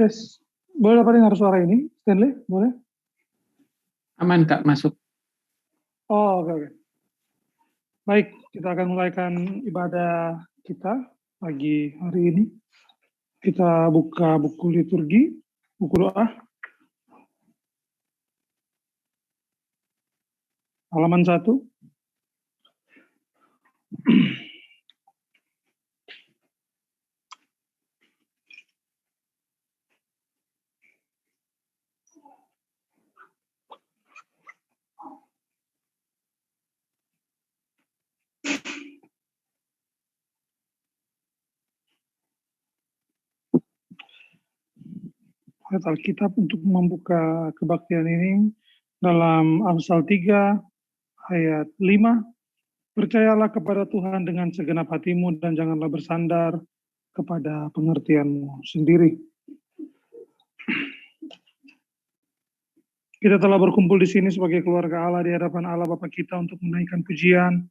Tes, boleh dapat dengar suara ini, Stanley? Boleh? Aman Kak, masuk. Oh, oke. Baik, kita akan mulaikan ibadah kita pagi hari ini. Kita buka buku liturgi, buku doa. Halaman 1. Ayat Alkitab untuk membuka kebaktian ini dalam Amsal 3 ayat 5. Percayalah kepada Tuhan dengan segenap hatimu dan janganlah bersandar kepada pengertianmu sendiri. Kita telah berkumpul di sini sebagai keluarga Allah di hadapan Allah Bapa kita untuk menaikkan pujian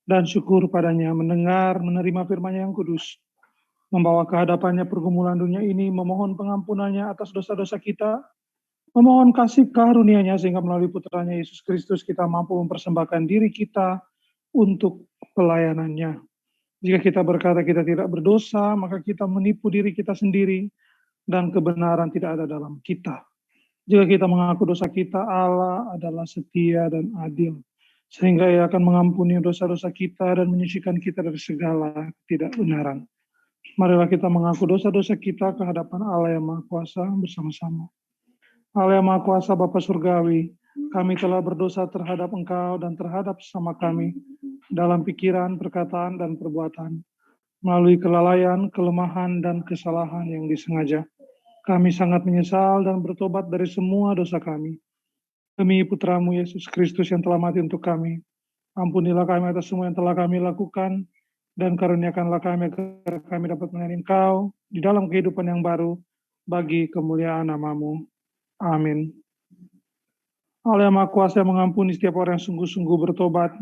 dan syukur padanya, mendengar, menerima firman-Nya yang kudus, membawa ke hadapannya pergumulan dunia ini, memohon pengampunannya atas dosa-dosa kita, memohon kasih karunia-Nya sehingga melalui putranya Yesus Kristus kita mampu mempersembahkan diri kita untuk pelayanan-Nya. Jika kita berkata kita tidak berdosa, maka kita menipu diri kita sendiri dan kebenaran tidak ada dalam kita. Jika kita mengaku dosa kita, Allah adalah setia dan adil, sehingga Ia akan mengampuni dosa-dosa kita dan menyucikan kita dari segala ketidakbenaran. Marilah kita mengaku dosa-dosa kita ke hadapan Allah yang Maha Kuasa bersama-sama. Allah yang Maha Kuasa, Bapa Surgawi, kami telah berdosa terhadap Engkau dan terhadap sesama kami dalam pikiran, perkataan, dan perbuatan, melalui kelalaian, kelemahan, dan kesalahan yang disengaja. Kami sangat menyesal dan bertobat dari semua dosa kami. Demi Putramu Yesus Kristus yang telah mati untuk kami, ampunilah kami atas semua yang telah kami lakukan, dan karuniakanlah kami agar kami dapat melayani Engkau di dalam kehidupan yang baru, bagi kemuliaan nama-Mu. Amin. Allah yang Maha Kuasa yang mengampuni setiap orang yang sungguh-sungguh bertobat,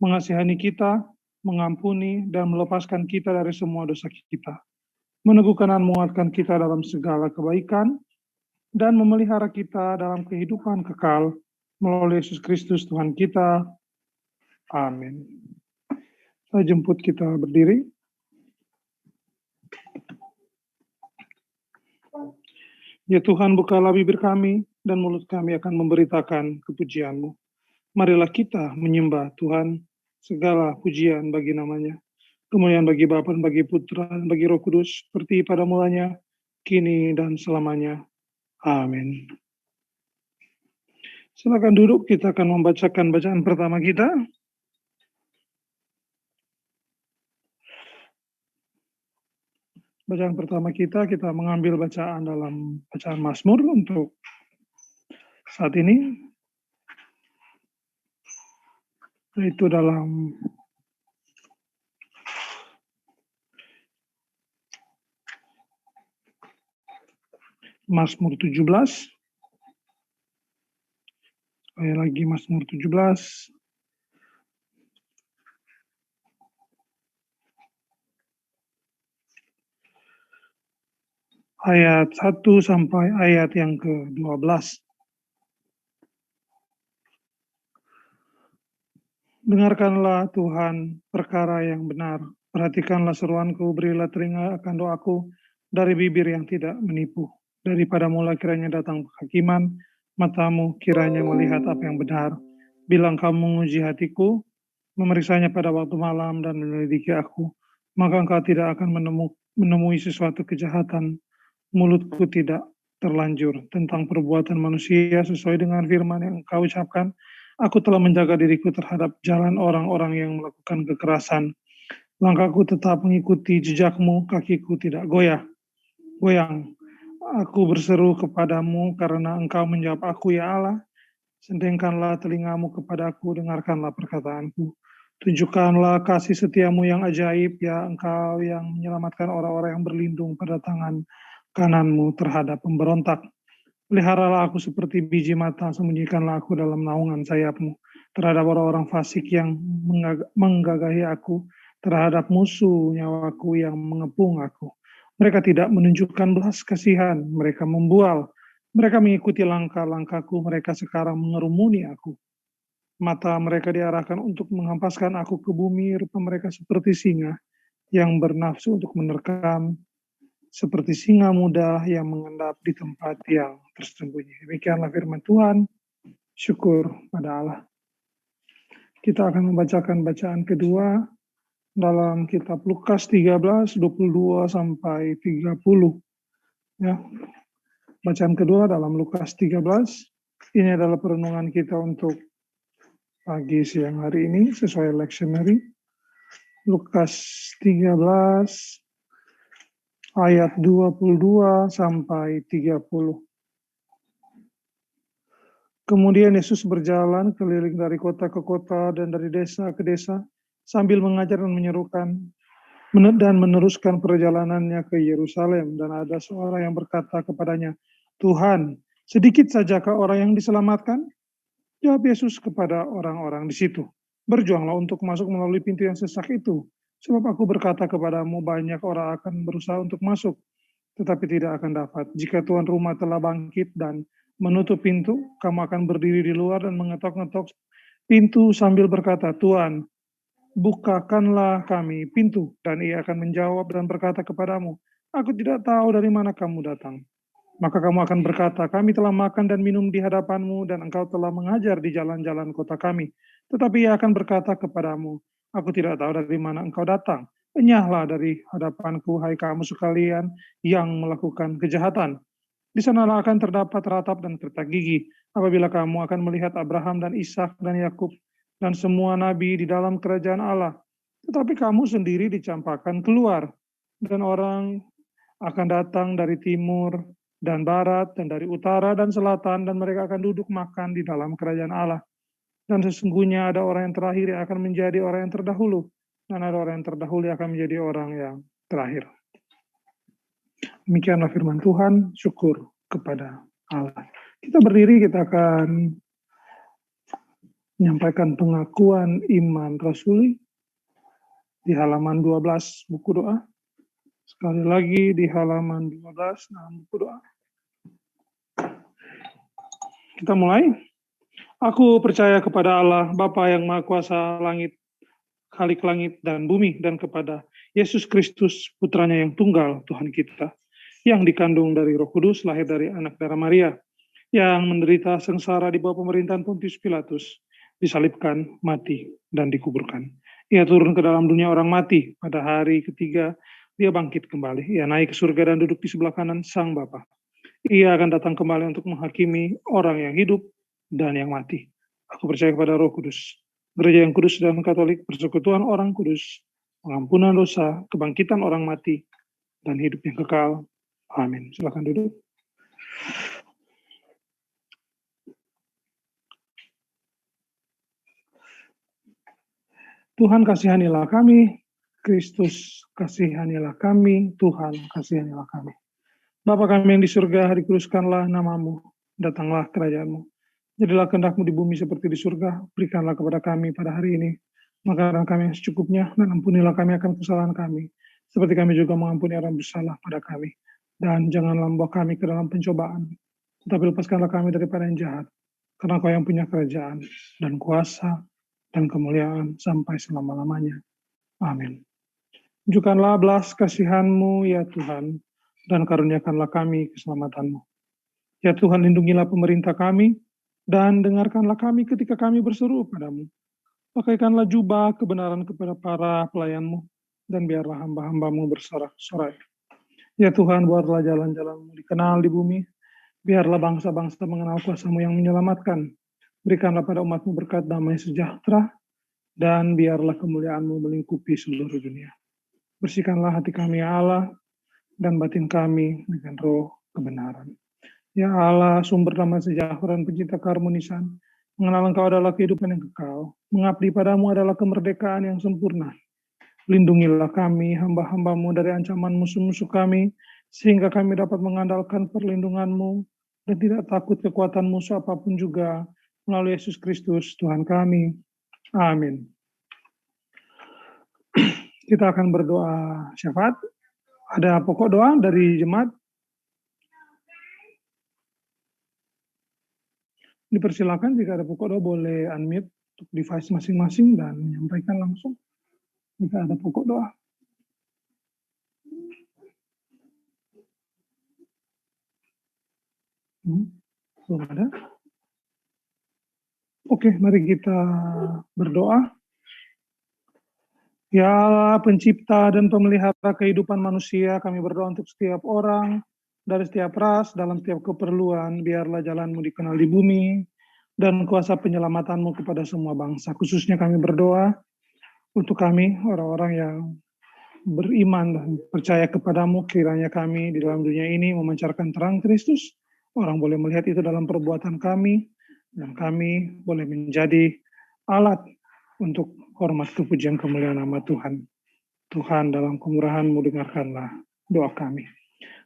mengasihani kita, mengampuni, dan melepaskan kita dari semua dosa kita, meneguhkan dan menguatkan kita dalam segala kebaikan, dan memelihara kita dalam kehidupan kekal melalui Yesus Kristus Tuhan kita. Amin. Saya jemput kita berdiri. Ya Tuhan, bukalah bibir kami, dan mulut kami akan memberitakan kepujian-Mu. Marilah kita menyembah Tuhan, segala pujian bagi namanya. Kemuliaan bagi Bapa dan bagi Putra dan bagi Roh Kudus, seperti pada mulanya, kini dan selamanya. Amin. Silakan duduk, kita akan membacakan bacaan pertama kita. Bacaan pertama kita mengambil bacaan dalam bacaan Mazmur untuk saat ini. Itu dalam Mazmur 17. Sekali lagi Mazmur 17. Ayat 1 sampai ayat yang ke-12. Dengarkanlah Tuhan perkara yang benar. Perhatikanlah seruanku, berilah telinga akan doaku dari bibir yang tidak menipu. Daripada mula kiranya datang kehakiman, matamu kiranya melihat apa yang benar. Bila engkau menguji hatiku, memeriksanya pada waktu malam dan menyelidiki aku, maka engkau tidak akan menemui sesuatu kejahatan. Mulutku tidak terlanjur tentang perbuatan manusia sesuai dengan firman yang engkau ucapkan. Aku telah menjaga diriku terhadap jalan orang-orang yang melakukan kekerasan. Langkahku tetap mengikuti jejakmu, kakiku tidak goyang. Aku berseru kepadamu karena engkau menjawab aku, ya Allah. Sendengkanlah telingamu kepadaku, dengarkanlah perkataanku. Tunjukkanlah kasih setiamu yang ajaib, ya engkau yang menyelamatkan orang-orang yang berlindung pada tangan kananmu terhadap pemberontak. Peliharalah aku seperti biji mata, sembunyikanlah aku dalam naungan sayapmu, terhadap orang-orang fasik yang menggagahi aku, terhadap musuh nyawaku yang mengepung aku. Mereka tidak menunjukkan belas kasihan, mereka membual. Mereka mengikuti langkah-langkahku, mereka sekarang mengerumuni aku. Mata mereka diarahkan untuk menghempaskan aku ke bumi, rupa mereka seperti singa yang bernafsu untuk menerkam, seperti singa muda yang mengendap di tempat yang tersembunyi. Demikianlah firman Tuhan, syukur pada Allah. Kita akan membacakan bacaan kedua dalam kitab Lukas 13, 22 sampai 30. Ya. Bacaan kedua dalam Lukas 13. Ini adalah perenungan kita untuk pagi siang hari ini sesuai lectionary. Lukas 13 ayat 22 sampai 30. Kemudian Yesus berjalan keliling dari kota ke kota dan dari desa ke desa sambil mengajar dan menyerukan dan meneruskan perjalanannya ke Yerusalem. Dan ada seorang yang berkata kepadanya, Tuhan, sedikit sajakah orang yang diselamatkan? Jawab Yesus kepada orang-orang di situ, berjuanglah untuk masuk melalui pintu yang sesak itu, sebab aku berkata kepadamu banyak orang akan berusaha untuk masuk, tetapi tidak akan dapat. Jika tuan rumah telah bangkit dan menutup pintu, kamu akan berdiri di luar dan mengetok-ngetok pintu sambil berkata, Tuhan, bukakanlah kami pintu. Dan ia akan menjawab dan berkata kepadamu, aku tidak tahu dari mana kamu datang. Maka kamu akan berkata, kami telah makan dan minum di hadapanmu dan engkau telah mengajar di jalan-jalan kota kami. Tetapi ia akan berkata kepadamu, aku tidak tahu dari mana engkau datang. Enyahlah dari hadapanku, hai kamu sekalian yang melakukan kejahatan. Di sanalah akan terdapat ratap dan kertak gigi, apabila kamu akan melihat Abraham dan Ishak dan Yakub dan semua nabi di dalam kerajaan Allah. Tetapi kamu sendiri dicampakkan keluar, dan orang akan datang dari timur dan barat dan dari utara dan selatan, dan mereka akan duduk makan di dalam kerajaan Allah. Dan sesungguhnya ada orang yang terakhir yang akan menjadi orang yang terdahulu, dan ada orang yang terdahulu yang akan menjadi orang yang terakhir. Demikianlah firman Tuhan, syukur kepada Allah. Kita berdiri, kita akan menyampaikan pengakuan iman rasuli di halaman 12 buku doa. Sekali lagi di halaman 12 dalam buku doa. Kita mulai. Aku percaya kepada Allah, Bapa yang Maha Kuasa langit, Khalik langit dan bumi, dan kepada Yesus Kristus, putranya yang tunggal, Tuhan kita, yang dikandung dari Roh Kudus, lahir dari anak darah Maria, yang menderita sengsara di bawah pemerintahan Pontius Pilatus, disalibkan, mati, dan dikuburkan. Ia turun ke dalam dunia orang mati, pada hari ketiga dia bangkit kembali. Ia naik ke surga dan duduk di sebelah kanan Sang Bapa. Ia akan datang kembali untuk menghakimi orang yang hidup dan yang mati. Aku percaya kepada Roh Kudus, gereja yang kudus dan katolik, persekutuan orang kudus, pengampunan dosa, kebangkitan orang mati, dan hidup yang kekal. Amin. Silakan duduk. Tuhan kasihanilah kami, Kristus kasihanilah kami, Tuhan kasihanilah kami. Bapa kami yang di surga, dikuduskanlah namamu, datanglah kerajaanmu. Jadilah kehendak-Mu di bumi seperti di surga, berikanlah kepada kami pada hari ini makanan kami yang secukupnya, dan ampunilah kami akan kesalahan kami, seperti kami juga mengampuni orang bersalah pada kami. Dan janganlah membawa kami ke dalam pencobaan, tetapi lepaskanlah kami daripada yang jahat, karena Kau yang punya kerajaan, dan kuasa, dan kemuliaan sampai selama-lamanya. Amin. Tunjukkanlah belas kasihan-Mu, ya Tuhan, dan karuniakanlah kami keselamatan-Mu. Ya Tuhan, lindungilah pemerintah kami, dan dengarkanlah kami ketika kami berseru padamu. Pakaikanlah jubah kebenaran kepada para pelayan-Mu, dan biarlah hamba-hamba-Mu bersorak-sorai. Ya Tuhan, buatlah jalan-jalan-Mu dikenal di bumi, biarlah bangsa-bangsa mengenal kuasa-Mu yang menyelamatkan. Berikanlah pada umat-Mu berkat damai sejahtera, dan biarlah kemuliaan-Mu melingkupi seluruh dunia. Bersihkanlah hati kami, ya Allah, dan batin kami dengan roh kebenaran. Ya Allah, sumber damai sejahtera dan pencipta keharmonisan, mengenal Engkau adalah kehidupan yang kekal, mengabdi padamu adalah kemerdekaan yang sempurna. Lindungilah kami, hamba-hamba-Mu, dari ancaman musuh-musuh kami, sehingga kami dapat mengandalkan perlindungan-Mu, dan tidak takut kekuatan musuh apapun juga, melalui Yesus Kristus, Tuhan kami. Amin. Kita akan berdoa syafaat. Ada pokok doa dari jemaat? Dipersilakan jika ada pokok doa boleh unmute untuk device masing-masing dan menyampaikan langsung jika ada pokok doa. Belum ada? Oke, mari kita berdoa. Ya Allah, pencipta dan pemelihara kehidupan manusia, kami berdoa untuk setiap orang, dari setiap ras, dalam setiap keperluan, biarlah jalanmu dikenal di bumi, dan kuasa penyelamatanmu kepada semua bangsa. Khususnya kami berdoa untuk kami, orang-orang yang beriman dan percaya kepadamu, kiranya kami di dalam dunia ini memancarkan terang Kristus. Orang boleh melihat itu dalam perbuatan kami, dan kami boleh menjadi alat untuk hormat kepujian kemuliaan nama Tuhan. Tuhan dalam kemurahan-Mu dengarkanlah doa kami.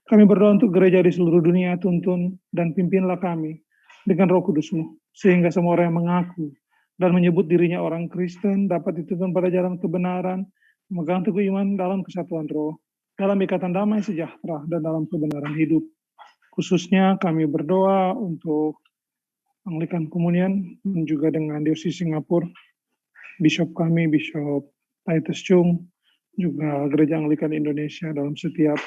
Kami berdoa untuk gereja di seluruh dunia, tuntun dan pimpinlah kami dengan Roh Kudus-Mu, sehingga semua orang yang mengaku dan menyebut dirinya orang Kristen dapat dituntun pada jalan kebenaran, memegang teguh iman dalam kesatuan roh, dalam ikatan damai sejahtera, dan dalam kebenaran hidup. Khususnya kami berdoa untuk Anglikan Komunian, dan juga dengan Diosis Singapura, Bishop kami, Bishop Titus Chung, juga Gereja Anglikan Indonesia dalam setiap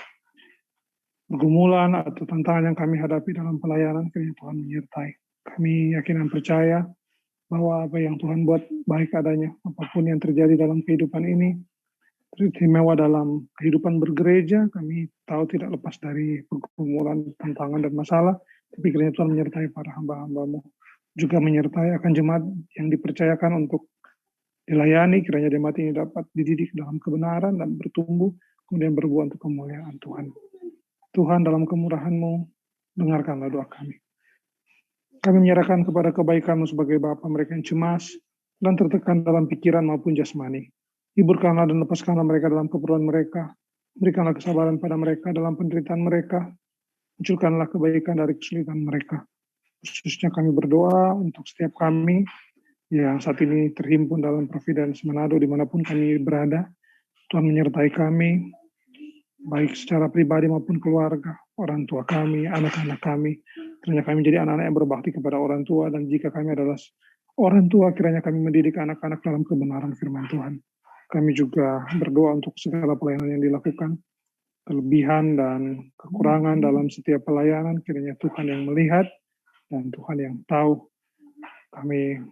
pergumulan atau tantangan yang kami hadapi dalam pelayanan, kiranya Tuhan menyertai. Kami yakin dan percaya bahwa apa yang Tuhan buat baik adanya, apapun yang terjadi dalam kehidupan ini, teristimewa dalam kehidupan bergereja, kami tahu tidak lepas dari pergumulan, tantangan, dan masalah, tapi kiranya Tuhan menyertai para hamba-hamba-Mu, juga menyertai akan jemaat yang dipercayakan untuk dilayani, kiranya jemaat ini dapat dididik dalam kebenaran dan bertumbuh, kemudian berbuah untuk kemuliaan Tuhan. Tuhan dalam kemurahan-Mu, dengarkanlah doa kami. Kami menyerahkan kepada kebaikan-Mu sebagai Bapa mereka yang cemas dan tertekan dalam pikiran maupun jasmani. Hiburkanlah dan lepaskanlah mereka dalam keperluan mereka. Berikanlah kesabaran pada mereka dalam penderitaan mereka. Munculkanlah kebaikan dari kesulitan mereka. Khususnya kami berdoa untuk setiap kami yang saat ini terhimpun dalam Providence Manado, dimanapun kami berada. Tuhan menyertai kami, baik secara pribadi maupun keluarga, orang tua kami, anak-anak kami. Kiranya kami menjadi anak-anak yang berbakti kepada orang tua, dan jika kami adalah orang tua, kiranya kami mendidik anak-anak dalam kebenaran firman Tuhan. Kami juga berdoa untuk segala pelayanan yang dilakukan, kelebihan dan kekurangan dalam setiap pelayanan, kiranya Tuhan yang melihat dan Tuhan yang tahu. Kami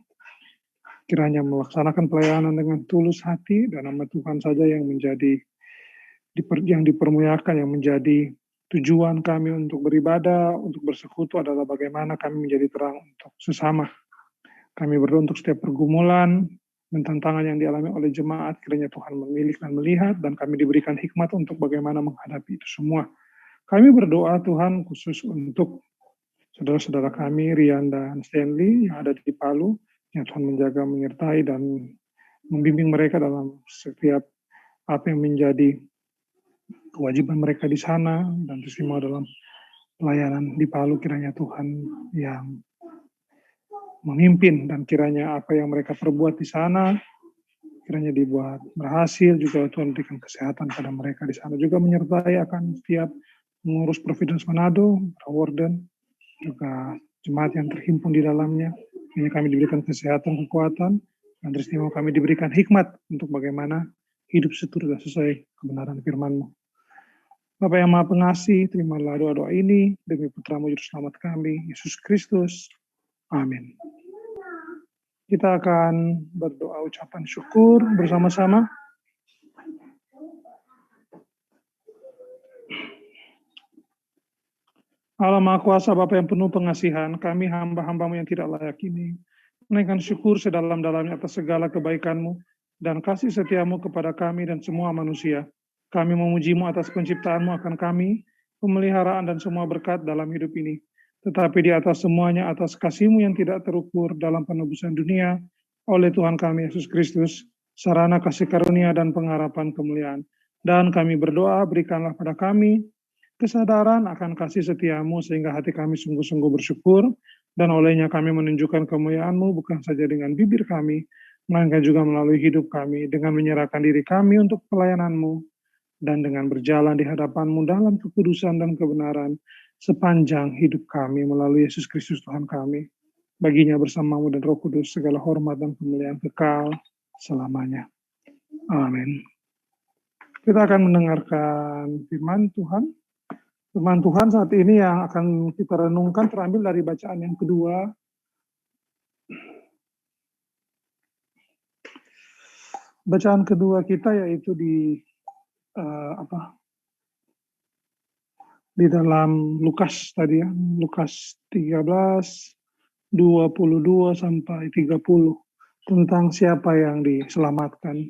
kiranya melaksanakan pelayanan dengan tulus hati, dan nama Tuhan saja yang menjadi yang dipermuliakan, yang menjadi tujuan kami untuk beribadah, untuk bersekutu adalah bagaimana kami menjadi terang untuk sesama. Kami berdoa untuk setiap pergumulan dan tantangan yang dialami oleh jemaat, kiranya Tuhan memilih dan melihat, dan kami diberikan hikmat untuk bagaimana menghadapi itu semua. Kami berdoa Tuhan khusus untuk saudara-saudara kami, Rian dan Stanley yang ada di Palu, yang Tuhan menjaga, menyertai, dan membimbing mereka dalam setiap apa yang menjadi kewajiban mereka di sana, dan semua dalam pelayanan di Palu. Kiranya Tuhan yang memimpin, dan kiranya apa yang mereka perbuat di sana kiranya dibuat berhasil. Juga Tuhan berikan kesehatan pada mereka di sana, juga menyertai akan setiap mengurus Providence Manado, Warden, juga jemaat yang terhimpun di dalamnya. Kiranya kami diberikan kesehatan, kekuatan, dan teristimewa kami diberikan hikmat untuk bagaimana hidup seturut dan sesuai kebenaran firman-Mu. Bapa yang Maha Pengasih, terimalah doa-doa ini demi Putra-Mu Juru Selamat kami, Yesus Kristus. Amin. Kita akan berdoa ucapan syukur bersama-sama. Allah Maha Kuasa, Bapa yang penuh pengasihan, kami hamba-hamba-Mu yang tidak layak ini menaikkan syukur sedalam-dalamnya atas segala kebaikan-Mu dan kasih setia-Mu kepada kami dan semua manusia. Kami memuji-Mu atas penciptaan-Mu akan kami, pemeliharaan dan semua berkat dalam hidup ini. Tetapi di atas semuanya, atas kasih-Mu yang tidak terukur dalam penebusan dunia oleh Tuhan kami Yesus Kristus, sarana kasih karunia dan pengharapan kemuliaan. Dan kami berdoa, berikanlah pada kami kesadaran akan kasih setia-Mu sehingga hati kami sungguh-sungguh bersyukur, dan olehnya kami menunjukkan kemuliaan-Mu bukan saja dengan bibir kami, melainkan juga melalui hidup kami dengan menyerahkan diri kami untuk pelayanan-Mu dan dengan berjalan di hadapan-Mu dalam kekudusan dan kebenaran sepanjang hidup kami melalui Yesus Kristus Tuhan kami. Baginya bersama-Mu dan Roh Kudus segala hormat dan kemuliaan kekal selamanya. Amin. Kita akan mendengarkan firman Tuhan. Firman Tuhan saat ini yang akan kita renungkan terambil dari bacaan yang kedua. Bacaan kedua kita yaitu di dalam Lukas tadi ya, Lukas 13, 22 sampai 30 tentang siapa yang diselamatkan.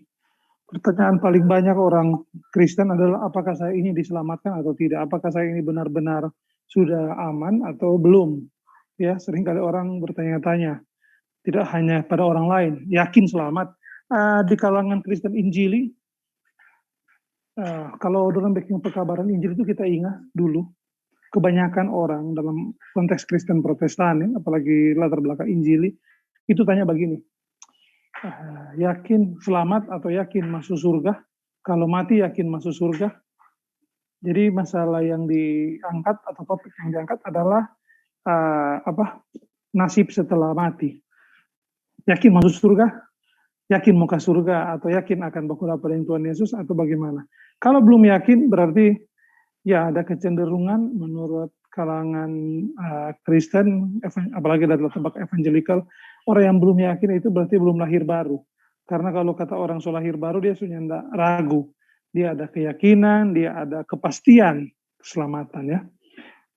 Pertanyaan paling banyak orang Kristen adalah apakah saya ini diselamatkan atau tidak? Apakah saya ini benar-benar sudah aman atau belum? Ya, seringkali orang bertanya-tanya. Tidak hanya pada orang lain, yakin selamat. Di kalangan Kristen Injili, kalau dalam backing pekabaran Injil itu kita ingat dulu, kebanyakan orang dalam konteks Kristen Protestan, ya, apalagi latar belakang Injili, itu tanya begini, yakin selamat atau yakin masuk surga? Kalau mati yakin masuk surga? Jadi masalah yang diangkat atau topik yang diangkat adalah nasib setelah mati. Yakin masuk surga? Yakin mau ke surga atau yakin akan berkhidmat dengan Tuhan Yesus atau bagaimana? Kalau belum yakin berarti ya ada kecenderungan menurut kalangan Kristen, apalagi dari latar belakang evangelikal, orang yang belum yakin itu berarti belum lahir baru. Karena kalau kata orang soal lahir baru dia sudah tidak ragu, dia ada keyakinan, dia ada kepastian keselamatan ya.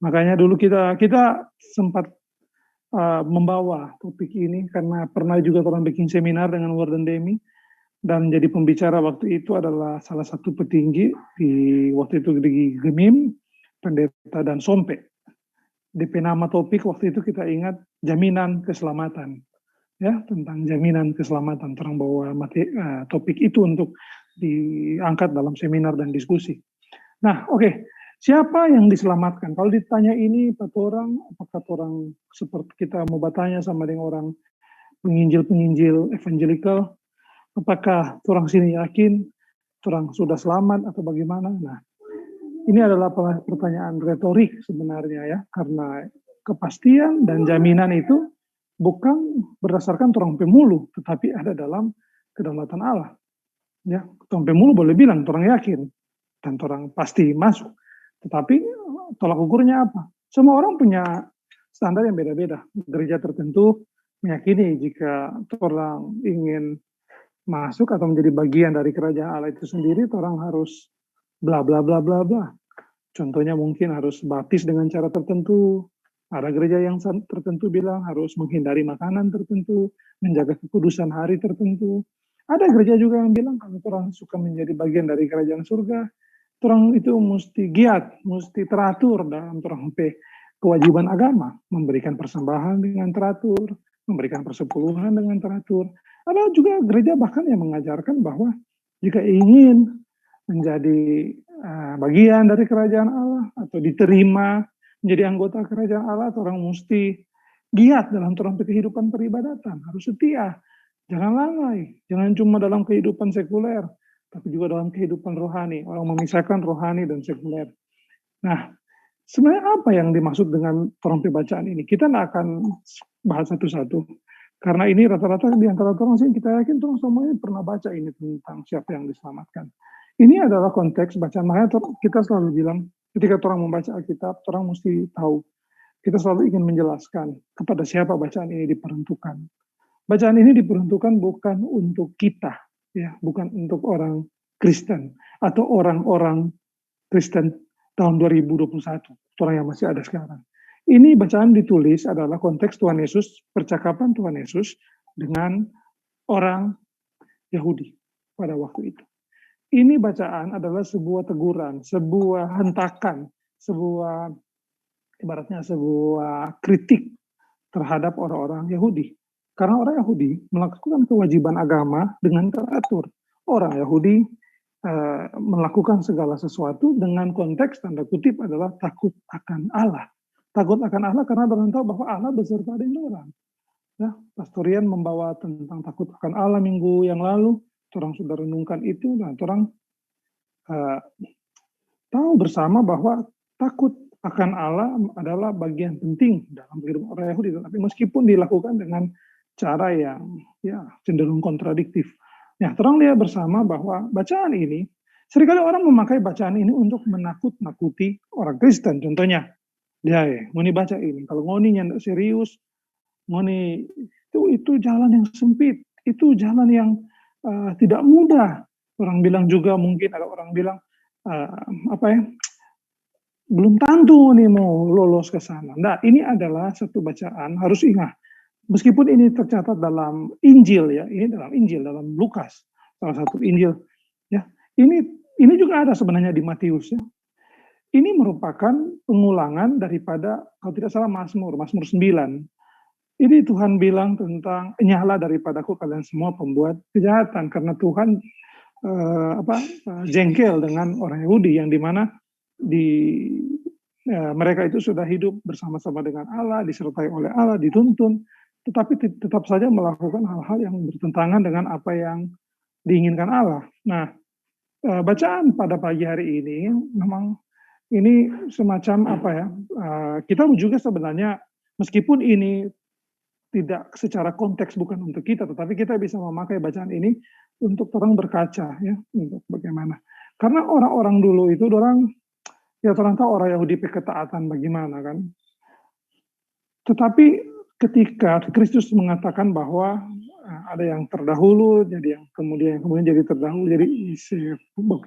Makanya dulu kita sempat membawa topik ini karena pernah juga orang bikin seminar dengan Warden Demi dan jadi pembicara waktu itu adalah salah satu petinggi di waktu itu di Gemim, Pendeta dan Sompe. DP nama topik waktu itu kita ingat jaminan keselamatan, ya, tentang jaminan keselamatan. Terang bawa topik itu untuk diangkat dalam seminar dan diskusi. Nah, oke. Siapa yang diselamatkan? Kalau ditanya ini, apakah orang seperti kita mau bertanya sama dengan orang penginjil evangelikal, apakah orang sini yakin orang sudah selamat atau bagaimana? Nah, ini adalah pertanyaan retorik sebenarnya ya, karena kepastian dan jaminan itu bukan berdasarkan orang pemulu, tetapi ada dalam kedaulatan Allah. Ya, orang pemulu boleh bilang orang yakin dan orang pasti masuk. Tetapi tolak ukurnya apa? Semua orang punya standar yang beda-beda. Gereja tertentu meyakini jika orang ingin masuk atau menjadi bagian dari kerajaan Allah itu sendiri, orang harus bla bla bla bla bla. Contohnya mungkin harus baptis dengan cara tertentu. Ada gereja yang tertentu bilang harus menghindari makanan tertentu, menjaga kekudusan hari tertentu. Ada gereja juga yang bilang kalau orang suka menjadi bagian dari kerajaan surga, orang itu mesti giat, mesti teratur dalam orang kewajiban agama, memberikan persembahan dengan teratur, memberikan persepuluhan dengan teratur. Ada juga gereja bahkan yang mengajarkan bahwa jika ingin menjadi bagian dari kerajaan Allah atau diterima menjadi anggota kerajaan Allah, orang mesti giat dalam orang kehidupan peribadatan, harus setia, jangan lalai, jangan cuma dalam kehidupan sekuler, tapi juga dalam kehidupan rohani. Orang memisahkan rohani dan sekuler. Nah, sebenarnya apa yang dimaksud dengan orang pembacaan ini? Kita tidak akan bahas satu-satu. Karena ini rata-rata di antara orang sih kita yakin orang semuanya pernah baca ini tentang siapa yang diselamatkan. Ini adalah konteks bacaan. Makanya kita selalu bilang, ketika orang membaca Alkitab, orang mesti tahu. Kita selalu ingin menjelaskan kepada siapa bacaan ini diperuntukkan. Bacaan ini diperuntukkan bukan untuk kita, ya, bukan untuk orang Kristen atau orang-orang Kristen tahun 2021, orang yang masih ada sekarang. Ini bacaan ditulis adalah konteks Tuhan Yesus, percakapan Tuhan Yesus dengan orang Yahudi pada waktu itu. Ini bacaan adalah sebuah teguran, sebuah hentakan, ibaratnya sebuah kritik terhadap orang-orang Yahudi. Karena orang Yahudi melakukan kewajiban agama dengan teratur. Orang Yahudi melakukan segala sesuatu dengan konteks tanda kutip adalah takut akan Allah. Takut akan Allah karena orang tahu bahwa Allah beserta dengan orang. Ya, Pastorian membawa tentang takut akan Allah minggu yang lalu. Orang sudah renungkan itu, dan orang uh, tahu bersama bahwa takut akan Allah adalah bagian penting dalam kehidupan orang Yahudi, tapi meskipun dilakukan dengan cara yang ya cenderung kontradiktif. Ya, terang lihat bersama bahwa bacaan ini, seringkali orang memakai bacaan ini untuk menakut-nakuti orang Kristen. Contohnya, dia ngoni baca ini, kalau ngoni nyandak serius, ngoni itu jalan yang sempit, itu jalan yang tidak mudah. Orang bilang juga, mungkin ada orang bilang belum tentu nih mau lolos ke sana. Nah, ini adalah satu bacaan, harus ingat. Meskipun ini tercatat dalam Injil ya, ini dalam Injil, dalam Lukas, salah satu Injil. Ya, ini juga ada sebenarnya di Matius ya. Ini merupakan pengulangan daripada, kalau tidak salah, Mazmur 9. Ini Tuhan bilang tentang, nyala daripadaku kalian semua pembuat kejahatan, karena Tuhan jengkel dengan orang Yahudi yang dimana mereka itu sudah hidup bersama-sama dengan Allah, disertai oleh Allah, dituntun, tetapi tetap saja melakukan hal-hal yang bertentangan dengan apa yang diinginkan Allah. Nah, bacaan pada pagi hari ini memang ini semacam apa ya? Kita juga sebenarnya meskipun ini tidak secara konteks bukan untuk kita, tetapi kita bisa memakai bacaan ini untuk orang berkaca ya, untuk bagaimana. Karena orang-orang dulu itu orang tahu orang Yahudi ketaatan bagaimana kan. Tetapi ketika Kristus mengatakan bahwa ada yang terdahulu, jadi yang kemudian jadi terdahulu, jadi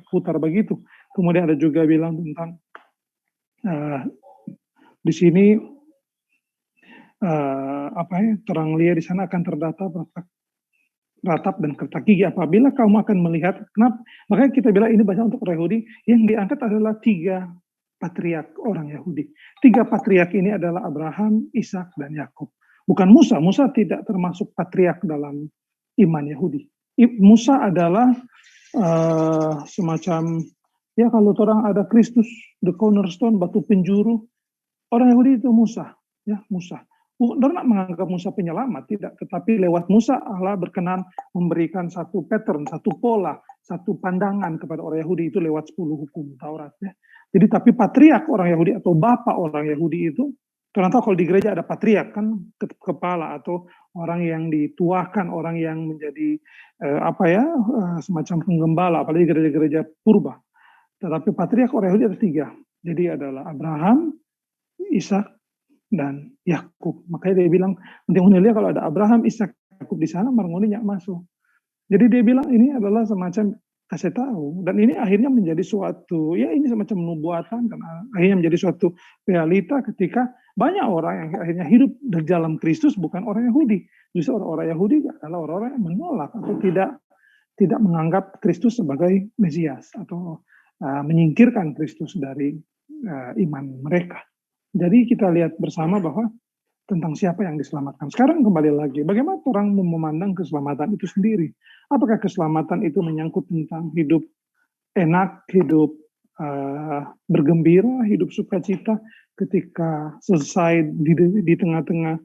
putar begitu. Kemudian ada juga bilang tentang di sini terang lihat di sana akan ratap dan kertak gigi apabila kamu akan melihat. Kenapa? Makanya kita bilang ini baca untuk orang Yahudi, yang diangkat adalah 3 patriark orang Yahudi. 3 patriark ini adalah Abraham, Ishak, dan Yakub. Bukan Musa. Musa tidak termasuk patriark dalam iman Yahudi. Musa adalah semacam, ya kalau orang ada Kristus, the cornerstone, batu penjuru, orang Yahudi itu Musa. Ya, Musa. Orang tidak menganggap Musa penyelamat, tidak. Tetapi lewat Musa Allah berkenan memberikan satu pattern, satu pola, satu pandangan kepada orang Yahudi itu lewat 10 hukum Taurat. Ya. Jadi tapi patriark orang Yahudi atau bapak orang Yahudi itu, ternyata kalau di gereja ada patriark kan, kepala atau orang yang dituakan, orang yang menjadi semacam penggembala, apalagi gereja-gereja purba. Tetapi patriark orang Yahudi ada 3. Jadi adalah Abraham, Ishak, dan Yakub. Makanya dia bilang, nanti lihat kalau ada Abraham, Ishak, Yakub di sana, marngoni nyak masuk. Jadi dia bilang ini adalah semacam kasih tahu, dan ini akhirnya menjadi suatu, ya ini semacam nubuatan, dan akhirnya menjadi suatu realita ketika banyak orang yang akhirnya hidup di dalam Kristus bukan orang Yahudi. Justru orang-orang Yahudi adalah orang-orang yang menolak atau tidak menganggap Kristus sebagai Mesias atau menyingkirkan Kristus dari iman mereka. Jadi kita lihat bersama bahwa tentang siapa yang diselamatkan. Sekarang kembali lagi, bagaimana orang memandang keselamatan itu sendiri? Apakah keselamatan itu menyangkut tentang hidup enak, hidup bergembira, hidup sukacita ketika selesai di tengah-tengah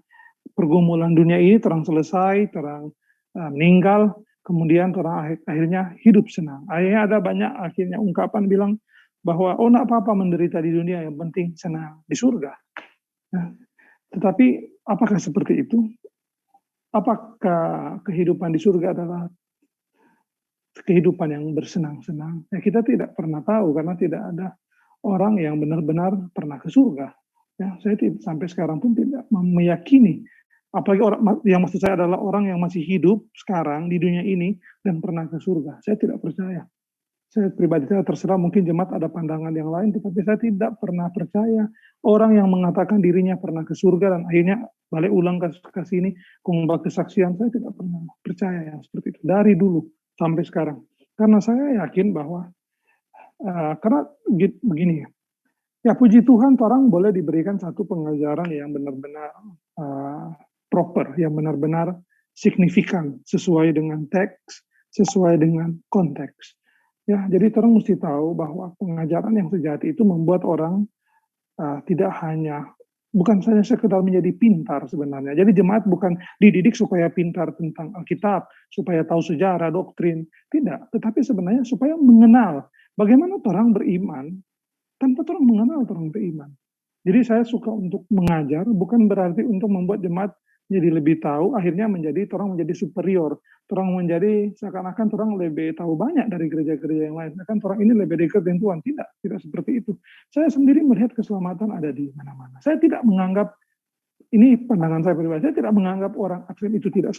pergumulan dunia ini, terang selesai, terang meninggal, kemudian terang akhirnya hidup senang. Akhirnya ada banyak akhirnya ungkapan bilang bahwa enggak apa-apa menderita di dunia, yang penting senang di surga. Nah, tetapi apakah seperti itu? Apakah kehidupan di surga adalah kehidupan yang bersenang-senang? Ya, kita tidak pernah tahu karena tidak ada orang yang benar-benar pernah ke surga. Ya, saya sampai sekarang pun tidak meyakini. Apalagi orang yang maksud saya adalah orang yang masih hidup sekarang di dunia ini dan pernah ke surga. Saya tidak percaya. Saya pribadi saya terserah, mungkin jemaat ada pandangan yang lain, tetapi saya tidak pernah percaya orang yang mengatakan dirinya pernah ke surga dan akhirnya balik ulang ke sini kembali kesaksian. Saya tidak pernah percaya yang seperti itu dari dulu sampai sekarang, karena saya yakin bahwa karena begini ya, puji Tuhan orang boleh diberikan satu pengajaran yang benar-benar proper, yang benar-benar signifikan sesuai dengan teks, sesuai dengan konteks. Ya, jadi orang mesti tahu bahwa pengajaran yang sejati itu membuat orang tidak hanya bukan saja sekedar menjadi pintar sebenarnya. Jadi jemaat bukan dididik supaya pintar tentang Alkitab, supaya tahu sejarah, doktrin, tidak. Tetapi sebenarnya supaya mengenal bagaimana orang beriman tanpa orang mengenal orang beriman. Jadi saya suka untuk mengajar, bukan berarti untuk membuat jemaat jadi lebih tahu, akhirnya orang menjadi superior. Orang menjadi seakan-akan orang lebih tahu banyak dari gereja-gereja yang lain. Kan orang ini lebih dekat dengan Tuhan. Tidak seperti itu. Saya sendiri melihat keselamatan ada di mana-mana. Saya tidak menganggap, ini pandangan saya pribadi, saya tidak menganggap orang Advent itu tidak.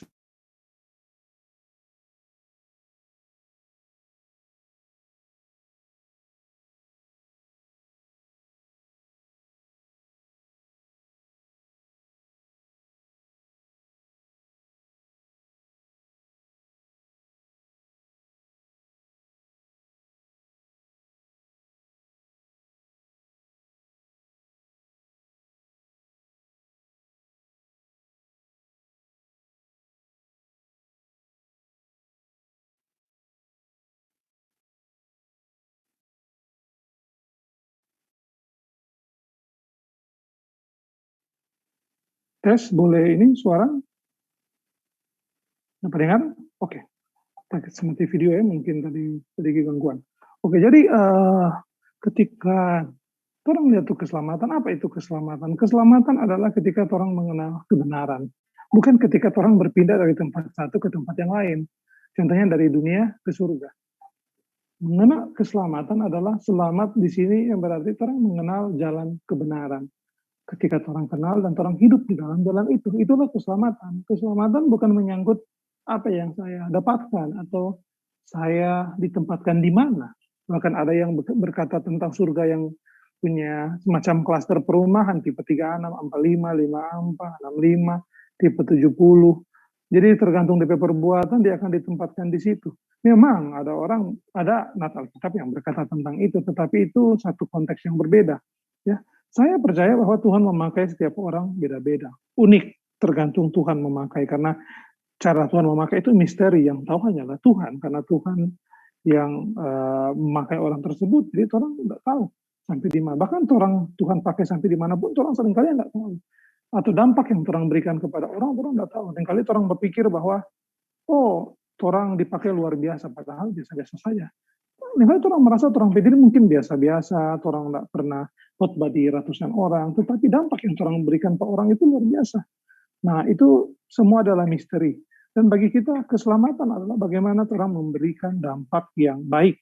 Tes, boleh ini suara? Dapat dengar? Oke. Seperti video ya, mungkin tadi sedikit gangguan. Oke, jadi ketika orang lihat tuh keselamatan, apa itu keselamatan? Keselamatan adalah ketika orang mengenal kebenaran. Bukan ketika orang berpindah dari tempat satu ke tempat yang lain. Contohnya dari dunia ke surga. Mengenal keselamatan adalah selamat di sini yang berarti orang mengenal jalan kebenaran. Ketika orang kenal dan orang hidup di dalam jalan itu, itulah keselamatan. Keselamatan bukan menyangkut apa yang saya dapatkan atau saya ditempatkan di mana. Bahkan ada yang berkata tentang surga yang punya semacam klaster perumahan, tipe 36, 45, 54, 65, tipe 70. Jadi tergantung DP perbuatan, dia akan ditempatkan di situ. Memang ada Natal Alkitab yang berkata tentang itu, tetapi itu satu konteks yang berbeda. Ya, saya percaya bahwa Tuhan memakai setiap orang beda-beda, unik, tergantung Tuhan memakai, karena cara Tuhan memakai itu misteri, yang tahu hanyalah Tuhan, karena Tuhan yang memakai orang tersebut, jadi orang tidak tahu sampai di mana. Bahkan orang Tuhan pakai sampai dimanapun, orang seringkali tidak tahu. Atau dampak yang orang berikan kepada orang tidak tahu. Seringkali orang berpikir bahwa, oh, orang dipakai luar biasa, padahal biasa-biasa saja. Seringkali orang merasa orang peduli mungkin biasa-biasa, orang tidak pernah khotbah di ratusan orang, tetapi dampak yang orang berikan ke orang itu luar biasa. Nah, itu semua adalah misteri. Dan bagi kita, keselamatan adalah bagaimana orang memberikan dampak yang baik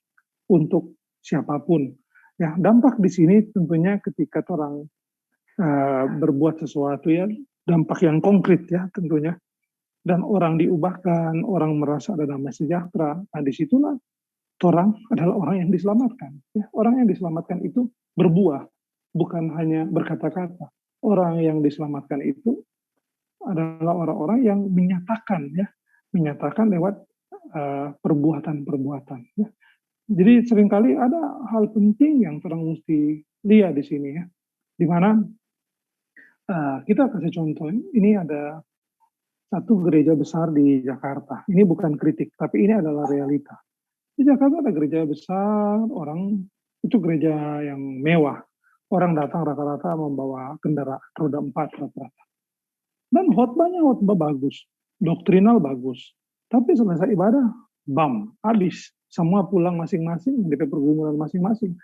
untuk siapapun. Ya, dampak di sini tentunya ketika orang berbuat sesuatu ya, dampak yang konkret ya tentunya. Dan orang diubahkan, orang merasa ada damai sejahtera. Nah, disitulah orang adalah orang yang diselamatkan. Ya, orang yang diselamatkan itu berbuah, bukan hanya berkata-kata. Orang yang diselamatkan itu adalah orang-orang yang menyatakan lewat perbuatan-perbuatan. Ya. Jadi seringkali ada hal penting yang orang mesti lihat di sini ya, di mana kita kasih contoh. Ini ada satu gereja besar di Jakarta. Ini bukan kritik, tapi ini adalah realita. Di Jakarta ada gereja besar, itu gereja yang mewah. Orang datang rata-rata membawa kendaraan roda 4 rata-rata. Dan khotbahnya bagus, doktrinal bagus. Tapi selesai ibadah, habis. Semua pulang masing-masing, DP pergumulan masing-masing.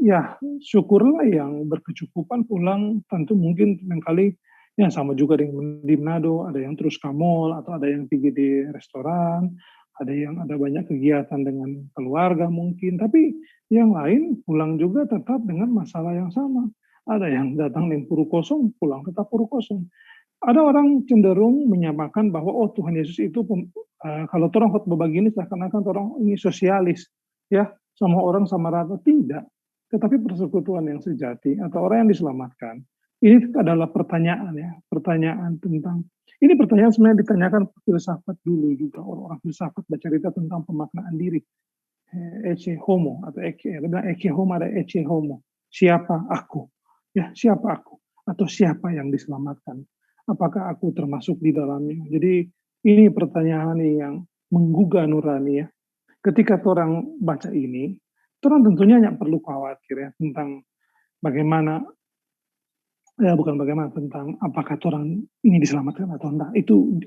Ya, syukurlah yang berkecukupan pulang, tentu mungkin kali ya sama juga dengan di Manado, ada yang terus ke mall, atau ada yang pergi di restoran, ada banyak kegiatan dengan keluarga mungkin, tapi yang lain pulang juga tetap dengan masalah yang sama. Ada yang datang dengan puru kosong, pulang tetap puru kosong. Ada orang cenderung menyamakan bahwa Tuhan Yesus itu kalau orang khotbah begini seakan-akan orang ini sosialis ya, sama orang sama rata. Tidak, tetapi persekutuan yang sejati atau orang yang diselamatkan ini adalah pertanyaan ya, pertanyaan tentang ini pertanyaan sebenarnya ditanyakan filsafat dulu juga, orang filsafat bercerita tentang pemaknaan diri. Ecce homo atau ecce homo ada ecce homo, siapa aku ya, siapa aku atau siapa yang diselamatkan. Apakah aku termasuk di dalamnya? Jadi ini pertanyaan yang menggugah nurani ya. Ketika orang baca ini, orang tentunya tidak perlu khawatir ya tentang bagaimana Ya bukan bagaimana, tentang apakah orang ini diselamatkan atau enggak. Itu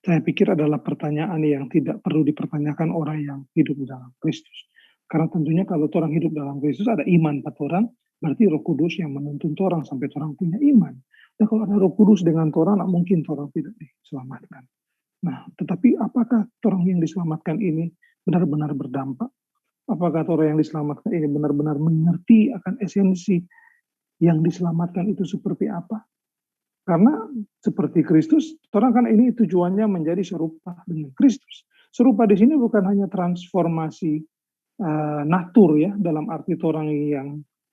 saya pikir adalah pertanyaan yang tidak perlu dipertanyakan orang yang hidup di dalam Kristus. Karena tentunya kalau orang hidup dalam Kristus ada iman pada orang, berarti Roh Kudus yang menuntun orang sampai orang punya iman. Dan kalau ada Roh Kudus dengan orang, mungkin orang tidak diselamatkan. Nah, tetapi apakah orang yang diselamatkan ini benar-benar berdampak? Apakah orang yang diselamatkan ini benar-benar mengerti akan esensi yang diselamatkan itu seperti apa? Karena seperti Kristus, orang kan ini tujuannya menjadi serupa dengan Kristus. Serupa di sini bukan hanya transformasi natur ya, dalam arti orang yang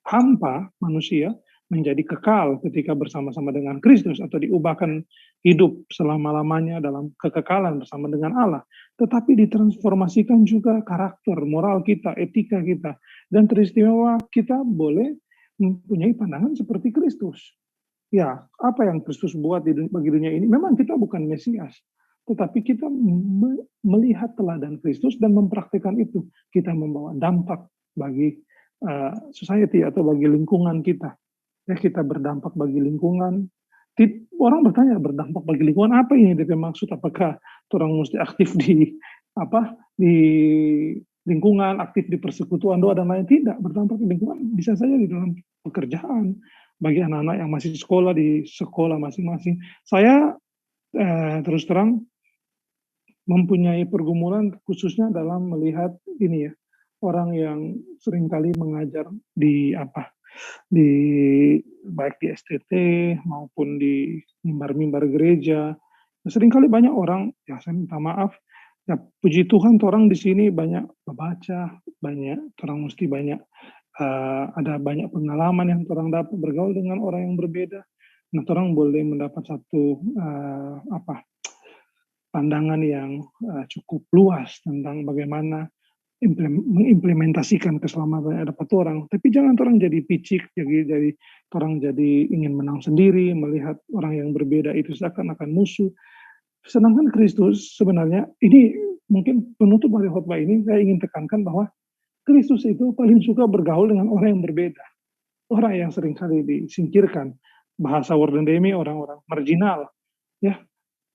hampa manusia menjadi kekal ketika bersama-sama dengan Kristus atau diubahkan hidup selama-lamanya dalam kekekalan bersama dengan Allah, tetapi ditransformasikan juga karakter, moral kita, etika kita, dan teristimewa kita boleh mempunyai pandangan seperti Kristus. Ya, apa yang Kristus buat bagi dunia ini, memang kita bukan Mesias, tetapi kita melihat teladan Kristus dan mempraktikkan itu. Kita membawa dampak bagi society atau bagi lingkungan kita. Ya, kita berdampak bagi lingkungan. Orang bertanya, berdampak bagi lingkungan apa ini? Dia maksud apakah orang mesti aktif di di lingkungan, aktif di persekutuan doa dan lain? Tidak, berdampak di lingkungan bisa saja di dalam pekerjaan, bagi anak-anak yang masih sekolah di sekolah masing-masing. Saya terus terang mempunyai pergumulan khususnya dalam melihat ini ya, orang yang seringkali mengajar di di baik di STT maupun di mimbar-mimbar gereja. Seringkali banyak orang, ya saya minta maaf, ya puji Tuhan orang di sini banyak membaca, banyak orang mesti banyak ada banyak pengalaman yang orang dapat bergaul dengan orang yang berbeda. Nah, orang boleh mendapat satu pandangan yang cukup luas tentang bagaimana mengimplementasikan keselamatan yang dapat orang. Tapi jangan orang jadi picik, jadi orang jadi ingin menang sendiri, melihat orang yang berbeda itu seakan-akan musuh. Sedangkan Kristus sebenarnya, ini mungkin penutup dari khotbah ini, saya ingin tekankan bahwa Kristus itu paling suka bergaul dengan orang yang berbeda. Orang yang seringkali disingkirkan. Bahasa Wardendemi, orang-orang marginal. Ya,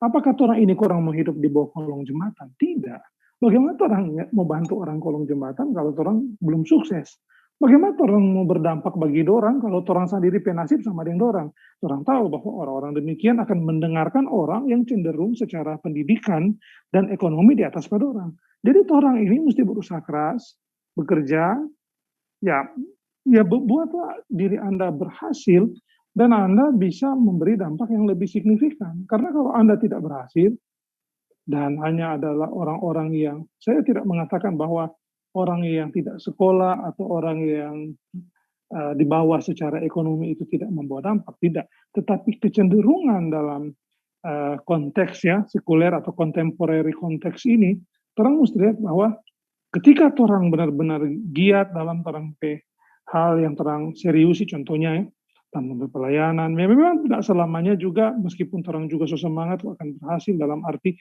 apakah orang ini kurang mau hidup di bawah kolong jembatan? Tidak. Bagaimana orang mau bantu orang kolong jembatan kalau orang belum sukses? Bagaimana orang mau berdampak bagi orang kalau orang sendiri penasib sama dengan orang? Orang tahu bahwa orang-orang demikian akan mendengarkan orang yang cenderung secara pendidikan dan ekonomi di atas pada orang. Jadi orang ini mesti berusaha keras, bekerja, ya buatlah diri Anda berhasil dan Anda bisa memberi dampak yang lebih signifikan. Karena kalau Anda tidak berhasil dan hanya adalah orang-orang yang, saya tidak mengatakan bahwa orang yang tidak sekolah atau orang yang di bawah secara ekonomi itu tidak membawa dampak, tidak. Tetapi kecenderungan dalam konteks ya, sekuler atau contemporary konteks ini, orang mesti lihat bahwa ketika orang benar-benar giat dalam hal yang terang serius, contohnya ya, tentang pelayanan, memang tidak selamanya juga, meskipun orang juga semangat akan berhasil dalam arti,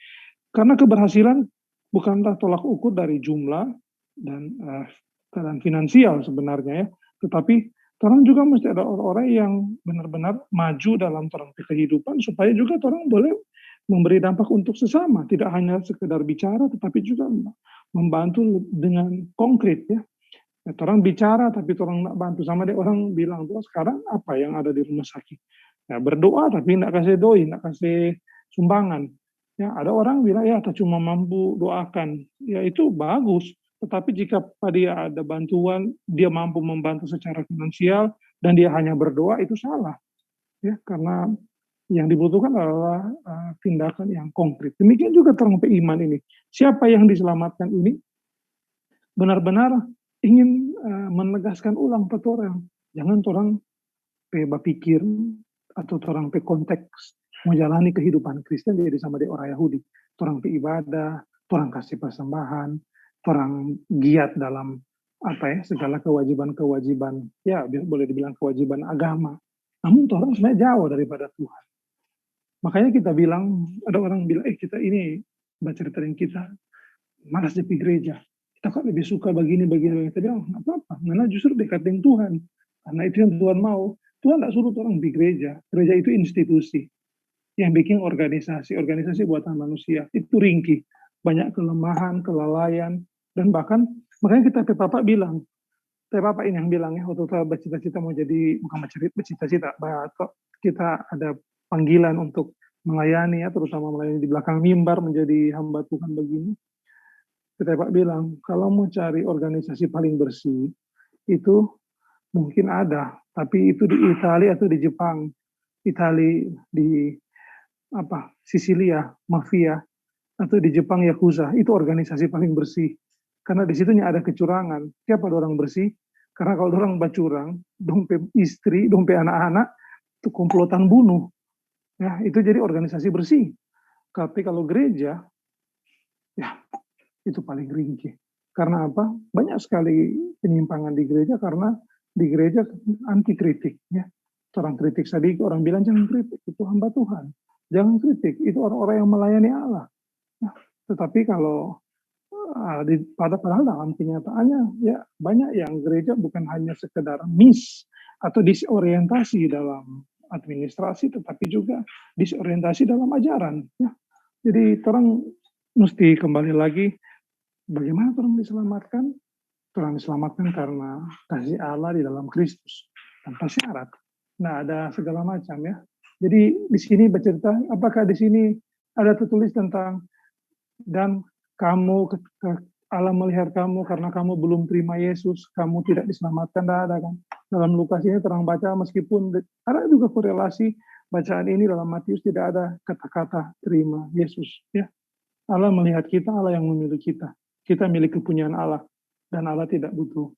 karena keberhasilan bukanlah tolak ukur dari jumlah dan keadaan finansial sebenarnya ya, tetapi orang juga mesti ada orang-orang yang benar-benar maju dalam terang kehidupan supaya juga orang boleh memberi dampak untuk sesama, tidak hanya sekedar bicara tetapi juga membantu dengan konkret ya. Orang bicara tapi orang nggak bantu, sama dia orang bilang tuh sekarang apa yang ada di rumah sakit. Ya, berdoa tapi nggak kasih doi, nggak kasih sumbangan. Ya, ada orang bilang ya tak cuma mampu doakan. Ya itu bagus. Tetapi jika dia ada bantuan, dia mampu membantu secara finansial dan dia hanya berdoa, itu salah. Ya, karena yang dibutuhkan adalah tindakan yang konkret. Demikian juga terang iman ini. Siapa yang diselamatkan ini benar-benar ingin menegaskan ulang ke orang. Jangan orang berpikir atau orang konteks menjalani kehidupan Kristen jadi sama di orang Yahudi. Orang ibadah, orang kasih persembahan, orang giat dalam segala kewajiban-kewajiban, ya boleh dibilang kewajiban agama. Namun orang sebenarnya jauh daripada Tuhan. Makanya kita bilang, ada orang bilang, kita ini baca cerita kita malas di gereja. Kita kan lebih suka begini. Kita bilang, nggak apa-apa, karena justru dekat dengan Tuhan. Karena itu yang Tuhan mau. Tuhan tidak suruh orang di gereja. Gereja itu institusi yang bikin organisasi buatan manusia. Itu ringkih, banyak kelemahan, kelalaian, dan bahkan makanya kita Bapak bilang, Bapak ini yang bilang ya, waktu kita bercita-cita mau jadi, bukan bercita-cita, kita ada panggilan untuk melayani ya, terutama melayani di belakang mimbar menjadi hamba Tuhan begini. Pak bilang, kalau mau cari organisasi paling bersih, itu mungkin ada, tapi itu di Italia atau di Jepang. Italia di Sisilia, mafia, atau di Jepang Yakuza, itu organisasi paling bersih. Karena di situnya ada kecurangan. Siapa orang bersih? Karena kalau orang bacurang, dompe istri, dompe anak-anak, itu komplotan bunuh. Ya, itu jadi organisasi bersih. Tapi kalau gereja, ya itu paling ringkih. Karena apa? Banyak sekali penyimpangan di gereja karena di gereja anti kritik. Ya. Orang kritik tadi, orang bilang jangan kritik, itu hamba Tuhan. Jangan kritik, itu orang-orang yang melayani Allah. Ya. Tetapi kalau padahal dalam kenyataannya ya banyak yang gereja bukan hanya sekedar miss atau disorientasi dalam administrasi, tetapi juga disorientasi dalam ajaran. Ya. Jadi orang mesti kembali lagi, bagaimana orang diselamatkan? Orang diselamatkan karena kasih Allah di dalam Kristus, tanpa syarat. Nah, ada segala macam ya. Jadi di sini bercerita, apakah di sini ada tertulis tentang dan kamu Allah melihat kamu karena kamu belum terima Yesus, kamu tidak diselamatkan, tidak ada kan? Dalam Lukas ini terang baca, meskipun ada juga korelasi bacaan ini dalam Matius tidak ada kata-kata terima Yesus. Ya, Allah melihat kita, Allah yang memilih kita. Kita milik kepunyaan Allah dan Allah tidak butuh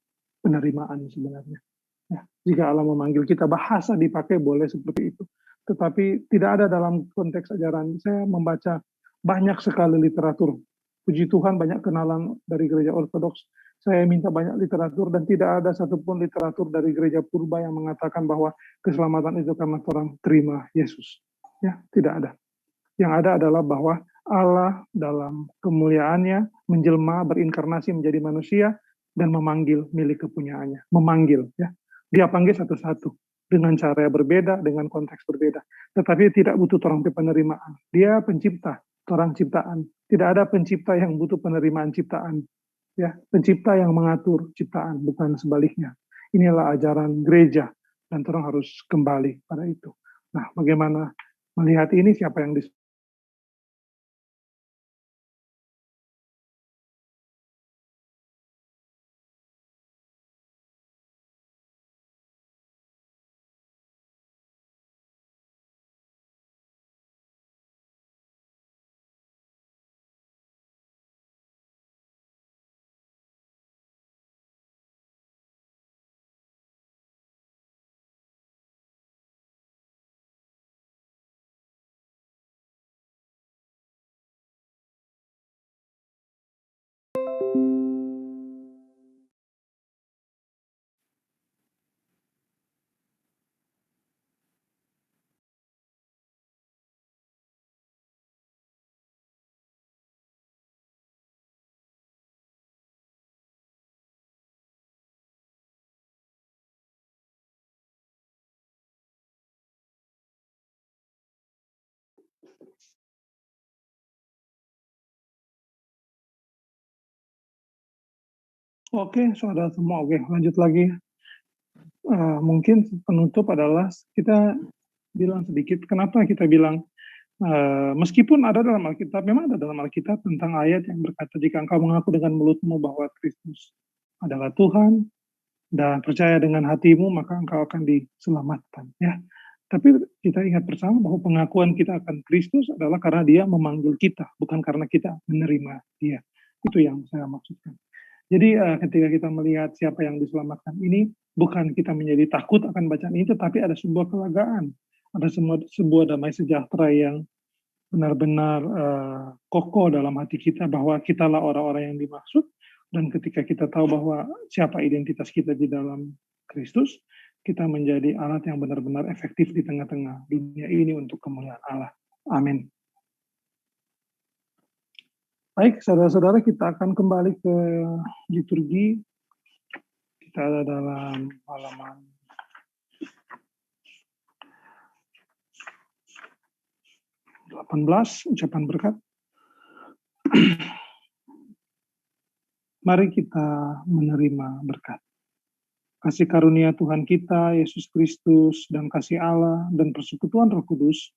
penerimaan sebenarnya. Ya, jika Allah memanggil kita, bahasa dipakai boleh seperti itu. Tetapi tidak ada dalam konteks ajaran. Saya membaca banyak sekali literatur. Puji Tuhan banyak kenalan dari gereja ortodoks. Saya minta banyak literatur dan tidak ada satupun literatur dari gereja purba yang mengatakan bahwa keselamatan itu karena orang terima Yesus. Ya, tidak ada. Yang ada adalah bahwa Allah dalam kemuliaannya menjelma, berinkarnasi menjadi manusia dan memanggil milik kepunyaannya. Memanggil, ya. Dia panggil satu-satu dengan cara yang berbeda, dengan konteks berbeda. Tetapi tidak butuh orang penerimaan. Dia pencipta, orang ciptaan. Tidak ada pencipta yang butuh penerimaan ciptaan. Ya, pencipta yang mengatur ciptaan, bukan sebaliknya. Inilah ajaran gereja dan orang harus kembali pada itu. Nah, bagaimana melihat ini, siapa yang Oke, saudara semua. Oke, lanjut lagi. Mungkin penutup adalah kita bilang sedikit, kenapa kita bilang, meskipun ada dalam Alkitab, memang ada dalam Alkitab tentang ayat yang berkata, jika engkau mengaku dengan mulutmu bahwa Kristus adalah Tuhan, dan percaya dengan hatimu, maka engkau akan diselamatkan. Ya. Tapi kita ingat bersama bahwa pengakuan kita akan Kristus adalah karena dia memanggil kita, bukan karena kita menerima dia. Itu yang saya maksudkan. Jadi ketika kita melihat siapa yang diselamatkan ini, bukan kita menjadi takut akan bacaan ini, tetapi ada sebuah kelegaan, ada sebuah damai sejahtera yang benar-benar kokoh dalam hati kita bahwa kitalah orang-orang yang dimaksud, dan ketika kita tahu bahwa siapa identitas kita di dalam Kristus, kita menjadi alat yang benar-benar efektif di tengah-tengah dunia ini untuk kemuliaan Allah. Amin. Baik, saudara-saudara, kita akan kembali ke liturgi. Kita ada dalam halaman 18, ucapan berkat. Mari kita menerima berkat. Kasih karunia Tuhan kita, Yesus Kristus, dan kasih Allah dan persekutuan Roh Kudus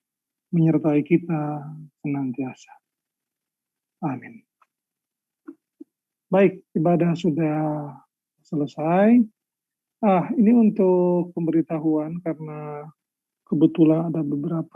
menyertai kita senantiasa. Amin. Baik, ibadah sudah selesai. Ini untuk pemberitahuan karena kebetulan ada beberapa